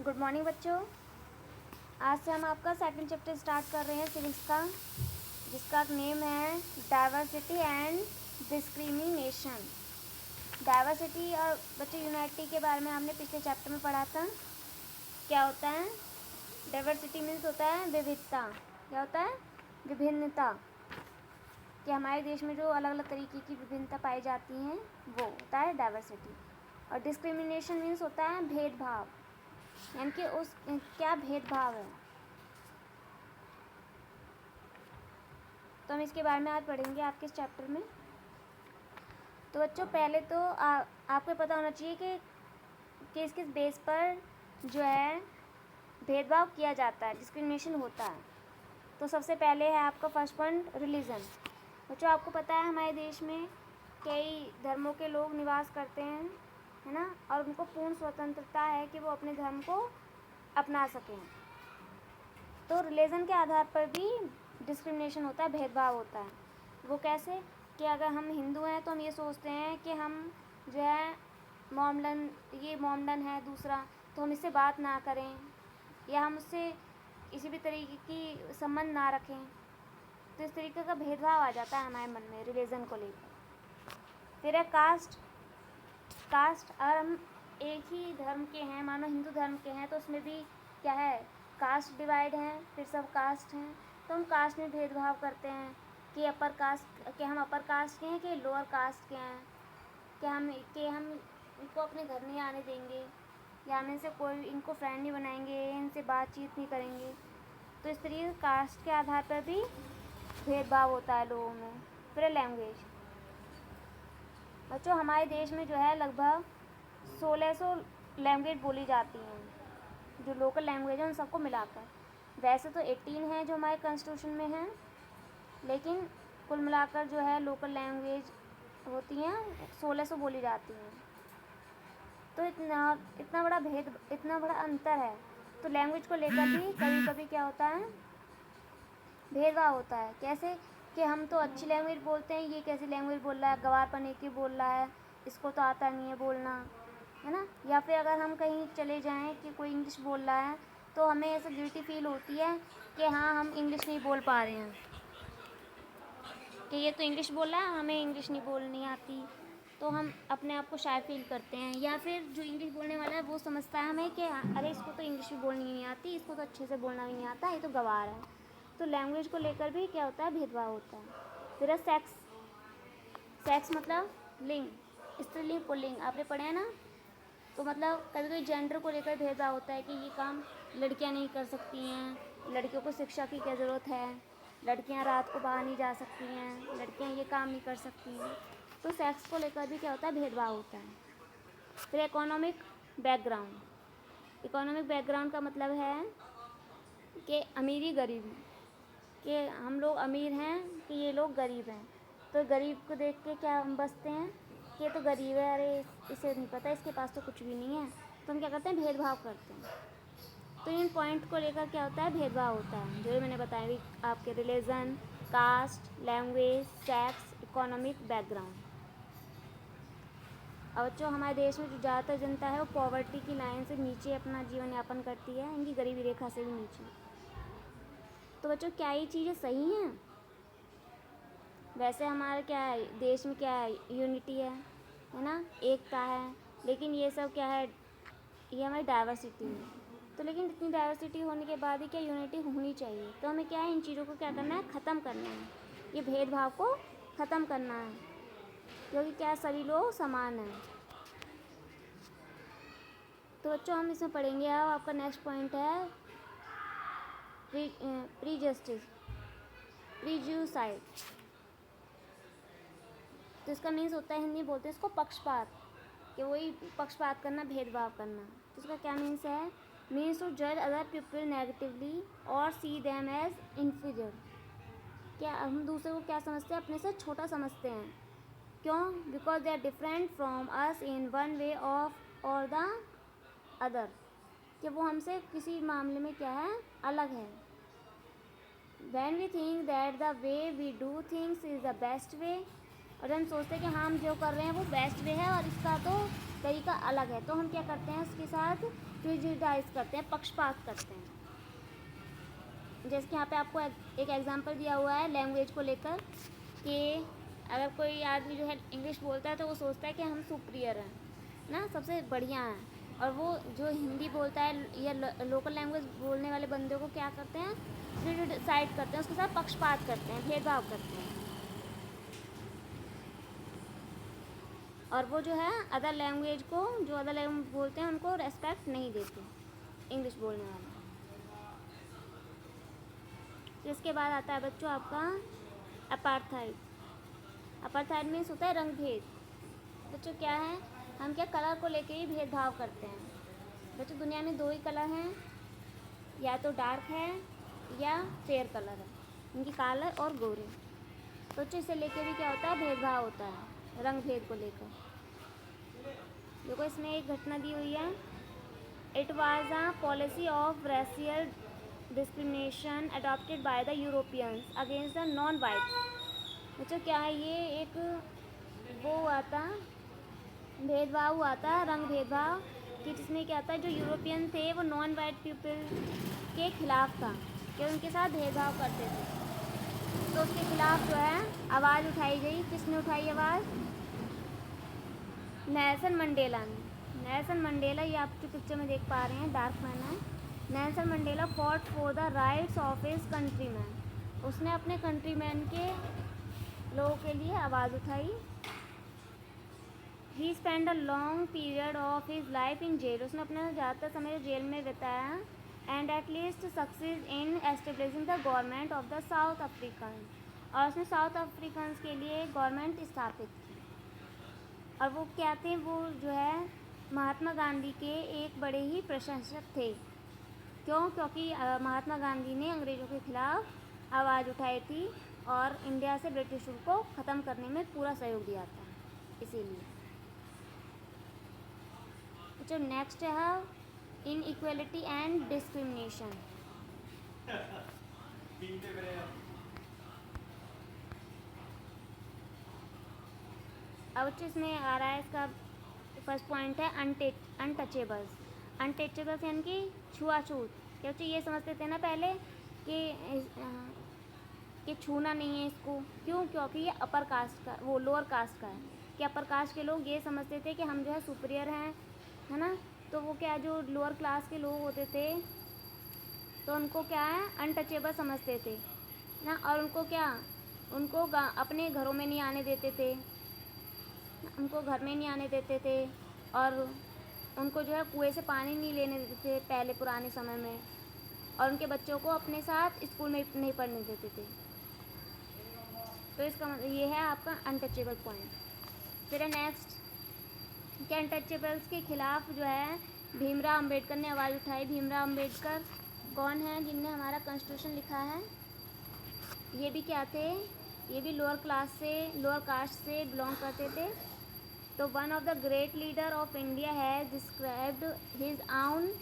Good morning बच्चों। आज से हम आपका सेकंड चैप्टर स्टार्ट कर रहे हैं सिविक्स का, जिसका नेम है डाइवर्सिटी एंड डिस्क्रिमिनेशन। डाइवर्सिटी और बच्चों यूनिटी के बारे में हमने पिछले चैप्टर में पढ़ा था। क्या होता है डाइवर्सिटी? मीन्स होता है विविधता। क्या होता है? विभिन्नता। कि हमारे देश में जो अलग अलग तरीके की विभिन्नता पाई जाती हैं वो होता है डाइवर्सिटी। और डिस्क्रिमिनेशन मीन्स होता है भेदभाव, यानी कि उस क्या भेदभाव है। तो हम इसके बारे में आज पढ़ेंगे आपके इस चैप्टर में। तो बच्चों पहले तो आपको पता होना चाहिए कि किस किस बेस पर जो है भेदभाव किया जाता है, डिस्क्रिमिनेशन होता है। तो सबसे पहले है आपका फर्स्ट पॉइंट रिलीजन। बच्चों आपको पता है हमारे देश में कई धर्मों के लोग निवास करते हैं, है ना, और उनको पूर्ण स्वतंत्रता है कि वो अपने धर्म को अपना सकें। तो रिलीजन के आधार पर भी डिस्क्रिमिनेशन होता है, भेदभाव होता है। वो कैसे? कि अगर हम हिंदू हैं तो हम ये सोचते हैं कि हम जो है मोमडन है दूसरा, तो हम इससे बात ना करें या हम उससे किसी भी तरीके की संबंध ना रखें। तो इस तरीके का भेदभाव आ जाता है हमारे मन में रिलीजन को लेकर। फिर है कास्ट। और हम एक ही धर्म के हैं, मानो हिंदू धर्म के हैं, तो उसमें भी क्या है, कास्ट डिवाइड हैं, फिर सब कास्ट हैं। तो हम कास्ट में भेदभाव करते हैं कि हम अपर कास्ट के हैं कि लोअर कास्ट के हैं, कि हम इनको अपने घर नहीं आने देंगे या हम इनसे कोई इनको फ्रेंड नहीं बनाएंगे, इनसे बातचीत नहीं करेंगे। तो इस तरीके कास्ट के आधार पर भी भेदभाव होता है लोगों में। फिर लैंग्वेज। बच्चों हमारे देश में जो है लगभग 1600 लैंग्वेज बोली जाती हैं, जो लोकल लैंग्वेज है उन सबको मिलाकर। वैसे तो 18 है जो हमारे कॉन्स्टिट्यूशन में है, लेकिन कुल मिलाकर जो है लोकल लैंग्वेज होती हैं 1600 बोली जाती हैं। तो इतना बड़ा अंतर है। तो लैंग्वेज को लेकर भी कभी कभी क्या होता है, भेदभाव होता है। कैसे? कि हम तो अच्छी लैंग्वेज बोलते हैं, ये कैसी लैंग्वेज बोल रहा है, गवार की बोल रहा है, इसको तो आता नहीं है बोलना, है ना। या फिर अगर हम कहीं चले जाएं कि कोई इंग्लिश बोल रहा है तो हमें ऐसा गिल्टी फील होती है कि हाँ हम इंग्लिश नहीं बोल पा रहे हैं, कि ये तो इंग्लिश बोल रहा है, हमें इंग्लिश नहीं बोलनी आती, तो हम अपने आप को शाय फील करते हैं। या फिर जो इंग्लिश बोलने वाला है वो समझता है हमें कि अरे इसको तो इंग्लिश भी बोलनी नहीं आती, इसको तो अच्छे से बोलना भी नहीं आता, ये तो गवार है। तो लैंग्वेज को लेकर भी क्या होता है, भेदभाव होता है। फिर सेक्स मतलब लिंग, स्त्रीलिंग पुल्लिंग, आपने पढ़े हैं ना। तो मतलब कभी कभी जेंडर को लेकर भेदभाव होता है कि ये काम लड़कियां नहीं कर सकती हैं, लड़कियों को शिक्षा की क्या ज़रूरत है, लड़कियां रात को बाहर नहीं जा सकती हैं, लड़कियां ये काम नहीं कर सकती हैं। तो सेक्स को लेकर भी क्या होता है, भेदभाव होता है। फिर इकोनॉमिक बैकग्राउंड का मतलब है कि अमीरी गरीबी, कि हम लोग अमीर हैं कि ये लोग गरीब हैं। तो गरीब को देख के क्या हम बसते हैं कि ये तो गरीब है, अरे इसे नहीं पता, इसके पास तो कुछ भी नहीं है, तो हम क्या करते हैं, भेदभाव करते हैं। तो इन पॉइंट को लेकर क्या होता है, भेदभाव होता है, जो मैंने बताया भी आपके religion, caste, language, sex, economic background. और बच्चों हमारे देश में जो ज़्यादातर जनता है वो पॉवर्टी की लाइन से नीचे अपना जीवन यापन करती है, इनकी गरीबी रेखा से भी नीचे। तो बच्चों क्या ये चीज़ें सही हैं? वैसे हमारा क्या है, देश में क्या है, यूनिटी है ना, एकता है। लेकिन ये सब क्या है, ये हमारी डाइवर्सिटी है। तो लेकिन इतनी डाइवर्सिटी होने के बाद ही क्या यूनिटी होनी चाहिए। तो हमें क्या है, इन चीज़ों को क्या करना है, ख़त्म करना है, ये भेदभाव को ख़त्म करना है, क्योंकि क्या सभी लोग समान हैं। तो बच्चों हम इसमें पढ़ेंगे। अब आपका नेक्स्ट पॉइंट है प्रीजुसाइड। तो इसका मीन्स होता है, हिंदी बोलते हैं इसको पक्षपात, कि वही पक्षपात करना, भेदभाव करना। तो इसका क्या मीन्स है, मीन्स टू जज अदर पीपल नेगेटिवली और सी देम एज इन्फीरियर। क्या हम दूसरे को क्या समझते हैं, अपने से छोटा समझते हैं। क्यों? Because they are different from us in one way of or the other, कि वो हमसे किसी मामले में क्या है, अलग है। When we think that the way we do things is the best way, और हम सोचते हैं कि हम जो कर रहे हैं वो बेस्ट वे है और इसका तो तरीका अलग है, तो हम क्या करते हैं उसके साथ प्रिजुडाइज करते हैं, पक्षपात करते हैं। जैसे कि यहाँ पे आपको एक एग्जांपल दिया हुआ है लैंग्वेज को लेकर कि अगर कोई आदमी जो है इंग्लिश बोलता है तो वो सोचता है कि हम सुपीरियर हैं ना, सबसे बढ़िया हैं, और वो जो हिंदी बोलता है या लोकल लैंग्वेज बोलने वाले बंदे को क्या करते हैं, प्रिजुडाइज करते हैं, उसके साथ पक्षपात करते हैं, भेदभाव करते हैं। और वो जो है अदर लैंग्वेज को, जो अदर लैंग्वेज बोलते हैं उनको रेस्पेक्ट नहीं देते इंग्लिश बोलने वाले। इसके बाद आता है बच्चों आपका अपार्थाइड। अपार्थाइड मीन्स होता है रंग भेद। बच्चों क्या है, हम क्या कलर को लेके ही भेदभाव करते हैं। बच्चों दुनिया में 2 ही कलर हैं, या तो डार्क है या फेयर कलर है, इनकी काले और गोरे। बच्चों इसे लेके भी क्या होता है, भेदभाव होता है रंग भेद को लेकर। देखो इसमें एक घटना दी हुई है, it was a policy of racial discrimination adopted by the Europeans against the non white. बच्चों क्या है, ये एक वो हुआ था, भेदभाव हुआ था, रंग भेदभाव, कि जिसमें क्या था, जो यूरोपियन थे वो नॉन वाइट पीपल के खिलाफ था, कि उनके साथ भेदभाव करते थे। तो उसके खिलाफ जो है आवाज़ उठाई गई। किसने उठाई आवाज़? नेल्सन मंडेला ने। नेल्सन मंडेला, ये आप जो पिक्चर में देख पा रहे हैं डार्क मैन है, Nelson Mandela fought for the rights of his countryman. उसने अपने कंट्रीमैन के लोगों के लिए आवाज़ उठाई। He spend a long period of his life in jail. उसने अपना ज़्यादातर समय जेल में बिताया। And at least success in establishing the government of the South African. और उसने साउथ अफ्रीकन के लिए गवर्नमेंट स्थापित की। और वो क्या थे, वो जो है महात्मा गांधी के एक बड़े ही प्रशंसक थे। क्यों? क्योंकि महात्मा गांधी ने अंग्रेज़ों के खिलाफ आवाज़ उठाई थी और इंडिया से ब्रिटिश रूल को ख़त्म करने में पूरा सहयोग दिया था, इसीलिए। जो नेक्स्ट है इन इक्वलिटी एंड डिस्क्रिमिनेशन। अब इसमें आ रहा है, इसका फर्स्ट पॉइंट है अनटचेबल्स। अनटचेबल्स यानी कि छुआछूत। क्योंकि ये समझते थे ना पहले कि छूना नहीं है इसको। क्यों? क्योंकि ये अपर कास्ट का, वो लोअर कास्ट का है, कि अपर कास्ट के लोग ये समझते थे कि हम जो है सुपीरियर हैं, है ना। तो वो क्या, जो लोअर क्लास के लोग होते थे तो उनको क्या है, अनटचेबल समझते थे ना। और उनको क्या, उनको अपने घरों में नहीं आने देते थे, उनको घर में नहीं आने देते थे, और उनको जो है कुएं से पानी नहीं लेने देते थे पहले पुराने समय में, और उनके बच्चों को अपने साथ स्कूल में नहीं पढ़ने देते थे। तो इसका ये है आपका अनटचेबल पॉइंट। फिर नेक्स्ट, कि अनटचेबल्स के खिलाफ जो है भीमराव अंबेडकर ने आवाज़ उठाई। भीमराव अंबेडकर कौन है? जिनने हमारा कॉन्स्टिट्यूशन लिखा है। ये भी क्या थे, ये भी लोअर कास्ट से बिलोंग करते थे। तो one of the great leader of India has described his आउन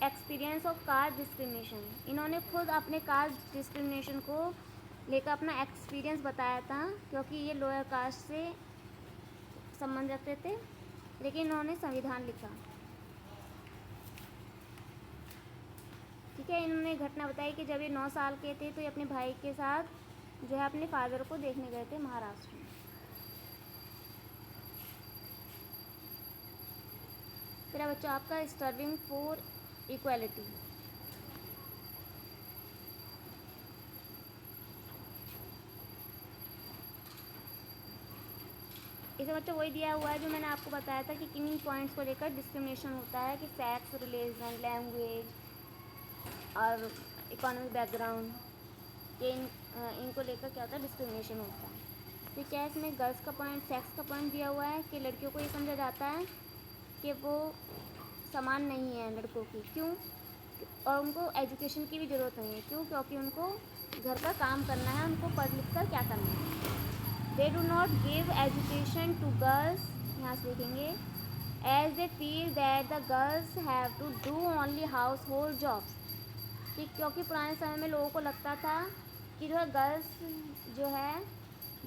एक्सपीरियंस ऑफ कास्ट डिस्क्रिमिनेशन। इन्होंने खुद अपने कास्ट डिस्क्रिमिनेशन को लेकर अपना एक्सपीरियंस बताया था, क्योंकि ये लोअर कास्ट से संबंध रखते थे, लेकिन इन्होंने संविधान लिखा। ठीक है। इन्होंने घटना बताई कि जब ये 9 साल के थे तो ये अपने भाई के साथ जो है अपने फादर को देखने गए थे महाराष्ट्र में। फिर बच्चों आपका स्ट्रगलिंग फॉर इक्वालिटी। इसे बच्चों वही दिया हुआ है जो मैंने आपको बताया था कि किन पॉइंट्स को लेकर डिस्क्रिमिनेशन होता है, कि सेक्स, रिलीजन, लैंग्वेज और इकोनॉमिक बैकग्राउंड के इनको लेकर क्या होता है, डिस्क्रिमिनेशन होता है। तो क्या है, इसमें गर्ल्स का पॉइंट, सेक्स का पॉइंट दिया हुआ है कि लड़कियों को ये समझा जाता है कि वो समान नहीं है लड़कों की। क्यों? और उनको एजुकेशन की भी ज़रूरत नहीं है। क्यों? क्योंकि उनको घर का काम करना है, उनको पढ़ लिख कर क्या करना है। They do not give education to girls, यहाँ से देखेंगे, as they feel that the girls have to do only household jobs। क्योंकि पुराने समय में लोगों को लगता था कि जो है गर्ल्स जो है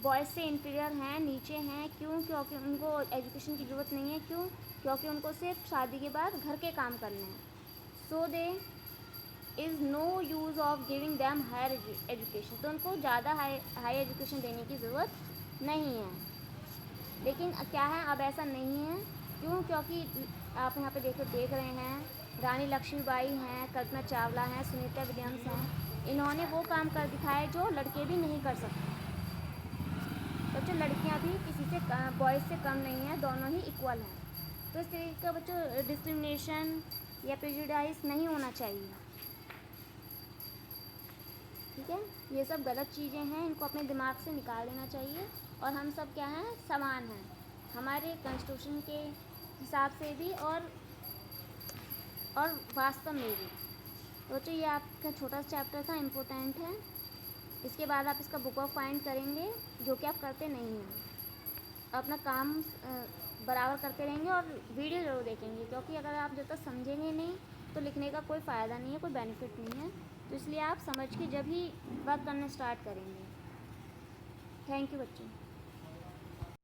बॉयज़ से इन्फीरियर हैं, नीचे हैं। क्यों? क्योंकि उनको एजुकेशन की ज़रूरत नहीं है। क्यों? क्योंकि उनको सिर्फ शादी के बाद घर के काम करने हैं। So they is no use of giving them higher education, तो उनको ज़्यादा हाई एजुकेशन देने की ज़रूरत नहीं है। लेकिन क्या है, अब ऐसा नहीं है। क्यों? क्योंकि आप यहाँ पे देख रहे हैं, रानी लक्ष्मीबाई हैं, कल्पना चावला हैं, सुनीता विलियम्स हैं। इन्होंने वो काम कर दिखाए जो लड़के भी नहीं कर सकते। बच्चों, लड़कियाँ भी किसी से बॉयज़ से कम नहीं हैं, दोनों ही इक्वल हैं। तो इस तरीके का बच्चों डिस्क्रिमिनेशन या प्रेजुडाइज नहीं होना चाहिए। ठीक है, ये सब गलत चीज़ें हैं, इनको अपने दिमाग से निकाल देना चाहिए। और हम सब क्या हैं, समान हैं हमारे कॉन्स्टिट्यूशन के हिसाब से भी और वास्तव में भी। तो बच्चों, ये आपका छोटा सा चैप्टर था, इम्पोर्टेंट है। इसके बाद आप इसका बुक ऑफ फाइंड करेंगे, जो कि आप करते नहीं हैं। अपना काम बराबर करते रहेंगे और वीडियो ज़रूर देखेंगे, क्योंकि अगर आप जब तक समझेंगे नहीं तो लिखने का कोई फ़ायदा नहीं है, कोई बेनिफिट नहीं है। तो इसलिए आप समझ के जब ही वर्क करना स्टार्ट करेंगे। थैंक यू बच्चों।